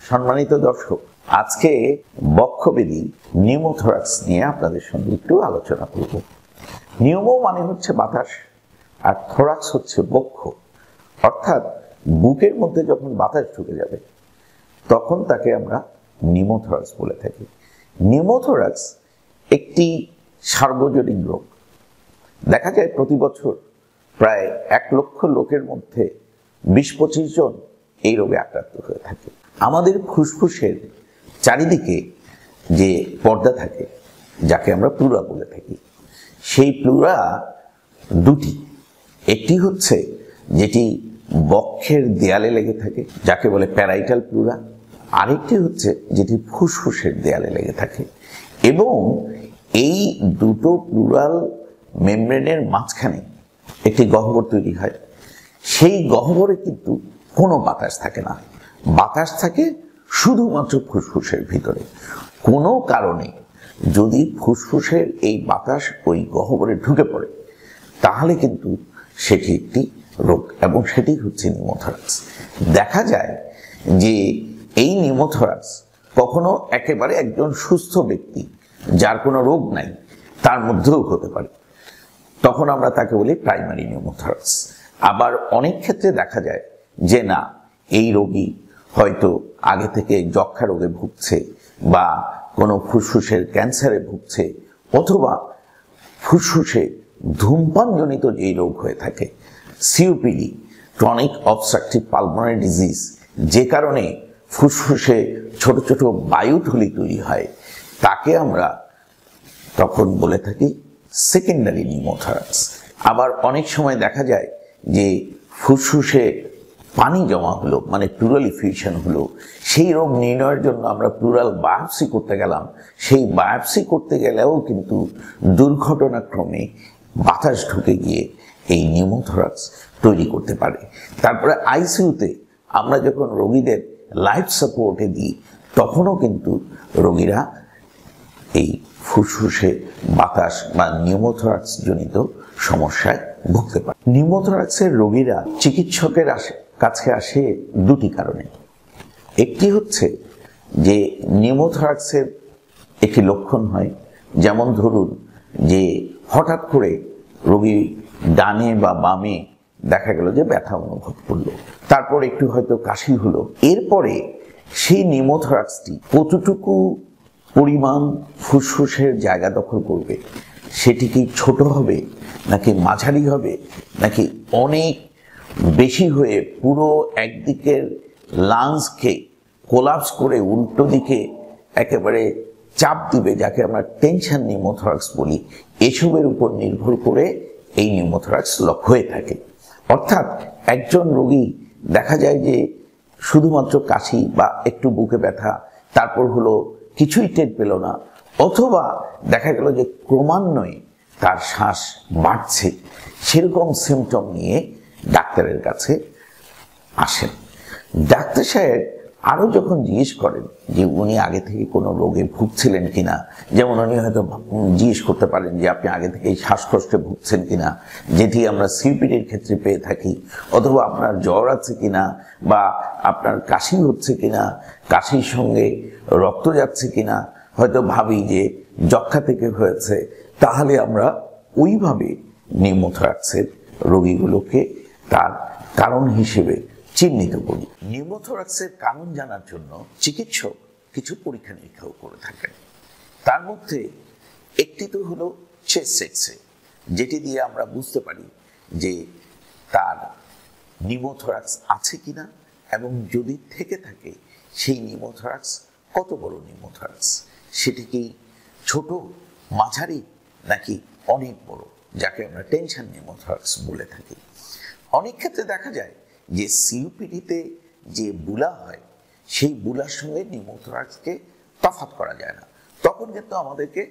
সম্মানিত দর্শক, আজকে বক্ষব্যাধি নিউমোথোরাক্স নিয়ে আপনাদের সঙ্গে একটু আলোচনা করব। নিউমো মানে হচ্ছে বাতাস, আর থোরাক্স হচ্ছে বক্ষ, অর্থাৎ বুকের মধ্যে যখন বাতাস ঢুকে যাবে তখন তাকে আমরা নিউমোথোরাক্স বলে থাকি। নিউমোথোরাক্স একটি সার্বজনীন রোগ। দেখা যায় প্রতি বছর প্রায় 1 লক্ষ লোকের মধ্যে 20-25 জন এই রোগে আক্রান্ত হয়ে থাকে। আমাদের ফুসফুসের চারিদিকে যে পর্দা থাকে, যাকে আমরা প্লুরা বলে থাকি, সেই প্লুরা দুটি। একটি হচ্ছে যেটি বক্ষের দেয়ালে লেগে থাকে, যাকে বলে প্যারাইটাল প্লুরা। আরেকটি হচ্ছে যেটি ফুসফুসের দেয়ালে লেগে থাকে। এবং এই দুটো প্লুরাল মেমব্রেনের মাঝখানে একটি গহ্বর তৈরি হয়। সেই গহ্বরে কিন্তু কোনো বাতাস থাকে না, বাতাস থাকে শুধুমাত্র ফুসফুসের ভিতরে। কোনো কারণে যদি ফুসফুসের এই বাতাস ওই গহ্বরে ঢুকে পড়ে তাহলে কিন্তু সেটি একটি রোগ, এবং সেটি হচ্ছে নিউমোথোরাক্স। দেখা যায় যে এই নিউমোথোরাক্স কখনো একেবারে একজন সুস্থ ব্যক্তি যার কোনো রোগ নাই তার মধ্যেও হতে পারে, তখন আমরা তাকে বলি প্রাইমারি নিউমোথোরাক্স। আবার অনেক ক্ষেত্রে দেখা যায় যে না, এই রোগী হয়তো আগে থেকে যক্ষা রোগে ভুগছে, বা কোনো ফুসফুসের ক্যান্সারে ভুগছে, অথবা ফুসফুসে ধূমপানজনিত যেই রোগ হয়ে থাকে, COPD, chronic obstructive pulmonary disease, যে কারণে ফুসফুসে ছোট ছোট বায়ুথলি তৈরি হয়, তাকে আমরা তখন বলে থাকি সেকেন্ডারি নিউমোথোরাক্স। আবার অনেক সময় দেখা যায় যে ফুসফুসে পানি জমা হলো, মানে প্লুরাল ইফিউশন হলো, সেই রোগ নির্ণয়ের জন্য আমরা প্লুরাল বায়োপসি করতে গেলাম। সেই বায়োপসি করতে গেলেও কিন্তু দুর্ঘটনাক্রমে বাতাস ঢুকে গিয়ে এই নিউমোথোরাক্স তৈরি করতে পারে। তারপরে আইসিইউতে আমরা যখন রোগীদের লাইফ সাপোর্টে দিই, তখনও কিন্তু রোগীরা এই ফুসফুসে বাতাস বা নিউমোথোরাক্স জনিত সমস্যায় ভুগতে পারে। নিউমোথোরাক্সের রোগীরা চিকিৎসকের কাছে আসে দুটি কারণে। একটি হচ্ছে যে নিউমোথোরাক্সের একটি লক্ষণ হয়, যেমন ধরুন যে হঠাৎ করে রোগী ডানে বা বামে দেখা গেল যে ব্যথা অনুভব করলো, তারপর একটু হয়তো কাশি হলো। এরপরে সেই নিউমোথোরাক্সটি কতটুকু পরিমাণ ফুসফুসের জায়গা দখল করবে, সেটি কি ছোট হবে, নাকি মাঝারি হবে, নাকি অনেক বেশি হয়ে পুরো একদিকের লাংসকে কোলাপস করে উল্টো দিকে একেবারে চাপ দিবে, যাকে আমরা টেনশন নিউমোথোরাক্স বলি, এসবের উপর নির্ভর করে এই নিউমোথোরাক্স হয়ে থাকে। অর্থাৎ একজন রোগী দেখা যায় যে শুধুমাত্র কাশি বা একটু বুকে ব্যথা, তারপর হলো কিছুই টের পেল না, অথবা দেখা গেল যে ক্রমান্বয়ে তার শ্বাস বাড়ছে, সেরকম সিমটম নিয়ে ডাক্তারের কাছে আসেন। ডাক্তার সাহেব আরও যখন জিজ্ঞেস করেন যে উনি আগে থেকে কোনো রোগে ভুগছিলেন কিনা, যেমন উনি হয়তো জিজ্ঞেস করতে পারেন যে আপনি আগে থেকে শ্বাসকষ্টে ভুগছেন কিনা, যেটি আমরা সিওপিডির ক্ষেত্রে পেয়ে থাকি, অথবা আপনার জ্বর আছে কিনা, বা আপনার কাশি হচ্ছে কিনা, কাশির সঙ্গে রক্ত যাচ্ছে কিনা, হয়তো ভাবি যে যক্ষা থেকে হয়েছে, তাহলে আমরা ওইভাবে নিউমোথোরাক্সের রোগীগুলোকে তার কারণ হিসেবে চিহ্নিত করি। নিউমোথোরাক্সের কারণ জানার জন্য চিকিৎসক কিছু পরীক্ষা নিরীক্ষাও করে থাকেন। তার মধ্যে একটি তো হলো চেস্ট এক্স-রে, যেটি দিয়ে আমরা বুঝতে পারি যে তার নিউমোথোরাক্স আছে কিনা, এবং যদি থেকে থাকে সেই নিউমোথোরাক্স কত বড় নিউমোথোরাক্স, সেটি কি ছোট, মাঝারি, নাকি অনেক বড়, যাকে আমরা টেনশন নিউমোথোরাক্স বলে থাকি। অনেক ক্ষেত্রে দেখা যায় যে সিওপিডিতে যে বুলা হয়, সেই বুলার সঙ্গে নিউমোথোরাক্সকে তফাৎ করা যায় না, তখন কিন্তু আমাদেরকে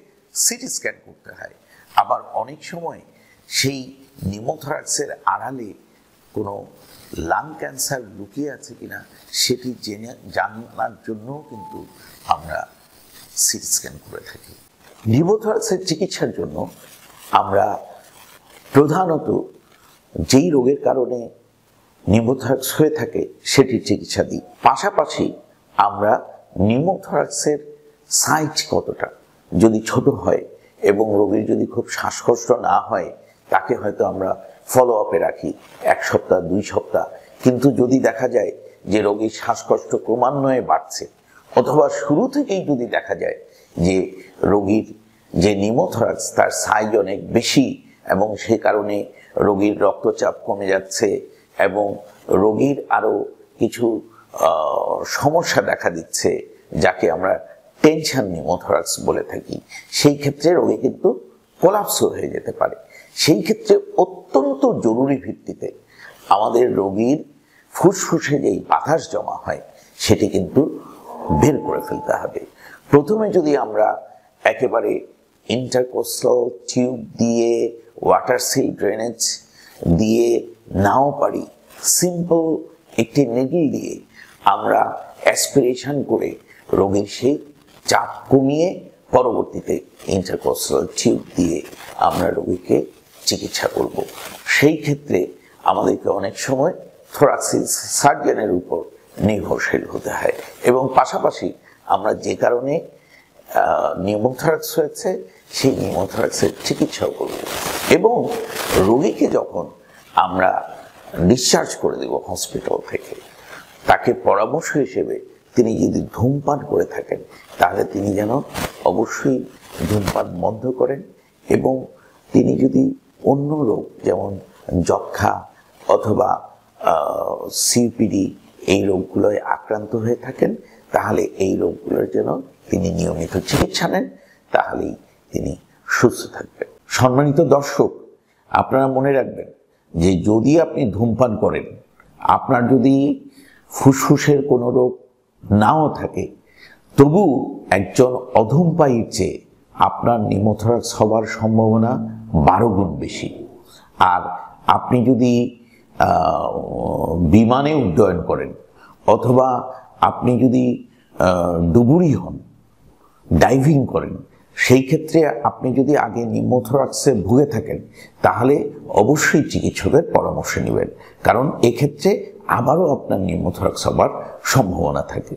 সিটি স্ক্যান করতে হয়। আবার অনেক সময় সেই নিউমোথোরাক্সের আড়ালে কোনো লাং ক্যান্সার লুকিয়ে আছে কিনা সেটি জানার জন্যও কিন্তু আমরা সিটি স্ক্যান করে থাকি। নিউমোথোরাক্সের চিকিৎসার জন্য আমরা প্রধানত যেই রোগের কারণে নিউমোথোরাক্স হয়ে থাকে সেটির চিকিৎসা দিই। পাশাপাশি আমরা নিউমোথরাক্সের সাইজ কতটা, যদি ছোট হয় এবং রোগীর যদি খুব শ্বাসকষ্ট না হয় তাকে হয়তো আমরা ফলো আপে রাখি 1 সপ্তাহ 2 সপ্তাহ। কিন্তু যদি দেখা যায় যে রোগীর শ্বাসকষ্ট ক্রমান্বয়ে বাড়ছে, অথবা শুরু থেকেই যদি দেখা যায় যে রোগীর যে নিউমোথরাক্স তার সাইজ অনেক বেশি এবং সেই কারণে রোগীর রক্তচাপ কমে যাচ্ছে এবং রোগীর আরো কিছু সমস্যা দেখা দিচ্ছে, যাকে আমরা টেনশন নিউমোথরাক্স বলে থাকি, সেই ক্ষেত্রে রোগী কিন্তু কোলাপস হয়ে যেতে পারে। সেই ক্ষেত্রে অত্যন্ত জরুরি ভিত্তিতে আমাদের রোগীর ফুসফুসে যেই বাতাস জমা হয় সেটি কিন্তু বের করে ফেলতে হবে। প্রথমে যদি আমরা একেবারে ইন্টারকোস্টাল টিউব দিয়ে ওয়াটার সিল ড্রেনেজ দিয়ে নাও পারি, সিম্পল একটি নিডল দিয়ে আমরা অ্যাসপিরেশন করে রোগীর সেই চাপ কমিয়ে পরবর্তীতে ইন্টারকোস্টাল টিউব দিয়ে আমরা রোগীকে চিকিৎসা করব। সেই ক্ষেত্রে আমাদেরকে অনেক সময় থোরাক্সিস সার্জনের উপর নির্ভরশীল হতে হয় এবং পাশাপাশি আমরা যে কারণে নিউমোথরাক্স হয়েছে সেই নিউমোথরাক্সের চিকিৎসাও করব। এবং রোগীকে যখন আমরা ডিসচার্জ করে দেব হসপিটাল থেকে, তাকে পরামর্শ হিসেবে তিনি যদি ধূমপান করে থাকেন তাহলে তিনি যেন অবশ্যই ধূমপান বন্ধ করেন, এবং তিনি যদি অন্য রোগ যেমন যক্ষা অথবা সিপিডি এই রোগগুলোয় আক্রান্ত হয়ে থাকেন তাহলে এই রোগগুলোর জন্য তিনি নিয়মিত চিকিৎসা নেন, তাহলেই তিনি সুস্থ থাকবেন। সম্মানিত দর্শক, আপনারা মনে রাখবেন যে যদি আপনি ধূমপান করেন, আপনার যদি ফুসফুসের কোনো রোগ নাও থাকে, তবু একজন অধূমপায়ীর চেয়ে আপনার নিউমোথরাক্স হবার সম্ভাবনা 12 গুণ বেশি। আর আপনি যদি বিমানে উড্ডয়ন করেন অথবা আপনি যদি ডুবুরি হন, ডাইভিং করেন, সেই ক্ষেত্রে আপনি যদি আগে নিউমোথরাক্সে ভুগে থাকেন তাহলে অবশ্যই চিকিৎসকের পরামর্শ নেবেন, কারণ এক্ষেত্রে আবারও আপনার নিউমোথরাক্স হবার সম্ভাবনা থাকে।